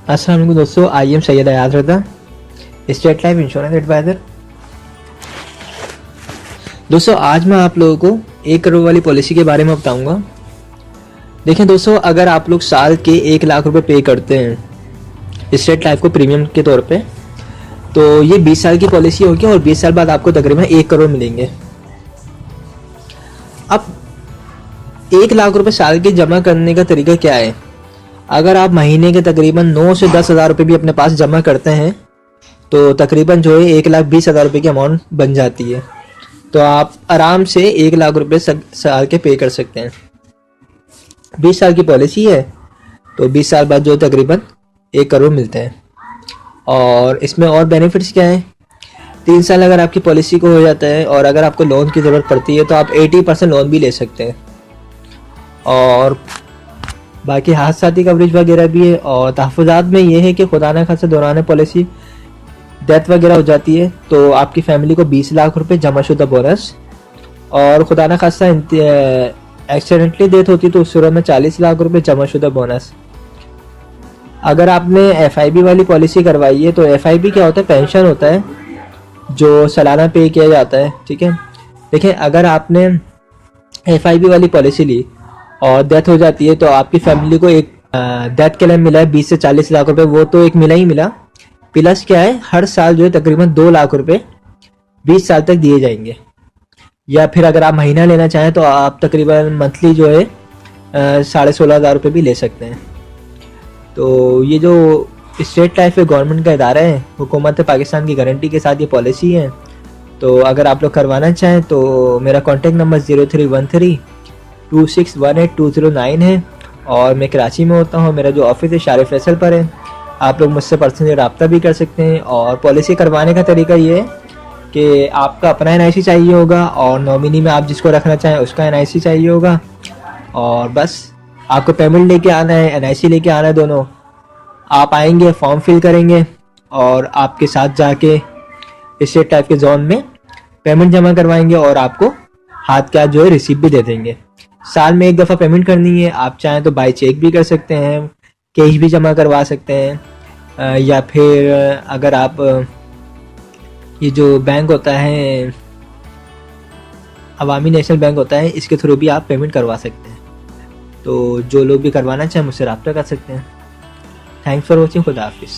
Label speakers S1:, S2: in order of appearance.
S1: अस्सलाम वालेकुम दोस्तों, I am Syed Ayaz Raza, state life insurance advisor. दोस्तों आज मैं आप लोगों को 1 करोड़ वाली पॉलिसी के बारे में बताऊंगा। देखें दोस्तों, अगर आप लोग साल के 1 लाख रुपए पे करते हैं स्टेट लाइफ को प्रीमियम के तौर पे, तो ये 20 साल की पॉलिसी होगी और 20 साल बाद आपको तकरीबन 1 करोड़ मिलेंगे। अब 1 लाख रुपए साल के जमा करने का तरीका क्या है? अगर आप महीने के तकरीबन 9 से 10 हज़ार रुपये भी अपने पास जमा करते हैं तो तकरीबन जो है 1,20,000 रुपये की अमाउंट बन जाती है। तो आप आराम से 1 लाख रुपये साल के पे कर सकते हैं। 20 साल की पॉलिसी है तो 20 साल बाद जो तकरीबन 1 करोड़ मिलते हैं। और इसमें और बेनिफिट्स क्या हैं? 3 साल अगर आपकी पॉलिसी को हो जाता है और अगर आपको लोन की ज़रूरत पड़ती है तो आप 80% लोन भी ले सकते हैं। और बाकी हादसाती कवरेज वगैरह भी है। और तहफ़्फ़ुज़ात में ये है कि खुदा न खास्ता दौरान पॉलिसी डेथ वगैरह हो जाती है तो आपकी फैमिली को 20 लाख रुपए जमाशुदा बोनस, और खुदा न खास्ता एक्सीडेंटली डेथ होती है तो उस सूरत में 40 लाख रुपए जमाशुदा बोनस। अगर आपने FIB वाली पॉलिसी करवाई है तो FIB क्या होता है? पेंशन होता है जो सालाना पे किया जाता है। ठीक है, देखिए अगर आपने FIB वाली पॉलिसी ली और डेथ हो जाती है तो आपकी फैमिली को एक डेथ क्लेम मिला है 20 से 40 लाख रुपए, वो तो एक मिला ही मिला, प्लस क्या है हर साल जो है तकरीबन 2 लाख रुपए 20 साल तक दिए जाएंगे। या फिर अगर आप महीना लेना चाहें तो आप तकरीबन मंथली जो है 16,500 रुपये भी ले सकते हैं। तो ये जो स्टेट लाइफ गवर्नमेंट का इदारा है, हुकूमत पाकिस्तान की गारंटी के साथ ये पॉलिसी है। तो अगर आप लोग करवाना चाहें तो मेरा कॉन्टेक्ट नंबर 031326182009 है और मैं कराची में होता हूँ। मेरा जो ऑफिस है शारिफ फैसल पर है। आप लोग मुझसे पर्सनली रब्ता भी कर सकते हैं। और पॉलिसी करवाने का तरीका ये है कि आपका अपना NIC चाहिए होगा और नॉमिनी में आप जिसको रखना चाहें उसका NIC चाहिए होगा। और बस आपको पेमेंट लेके आना है, NIC लेके आना है, दोनों। आप आएंगे, फॉर्म फिल करेंगे और आपके साथ जाके स्टेट टाइप के जोन में पेमेंट जमा करवाएंगे और आपको हाथ क्या जो है रिसीप्ट भी दे देंगे। साल में 1 दफ़ा पेमेंट करनी है। आप चाहें तो बाई चेक भी कर सकते हैं, कैश भी जमा करवा सकते हैं, या फिर अगर आप ये जो बैंक होता है अवामी नेशनल बैंक होता है, इसके थ्रू भी आप पेमेंट करवा सकते हैं। तो जो लोग भी करवाना चाहें मुझसे रब्ता कर सकते हैं। Thanks for watching. खुदा हाफिज़।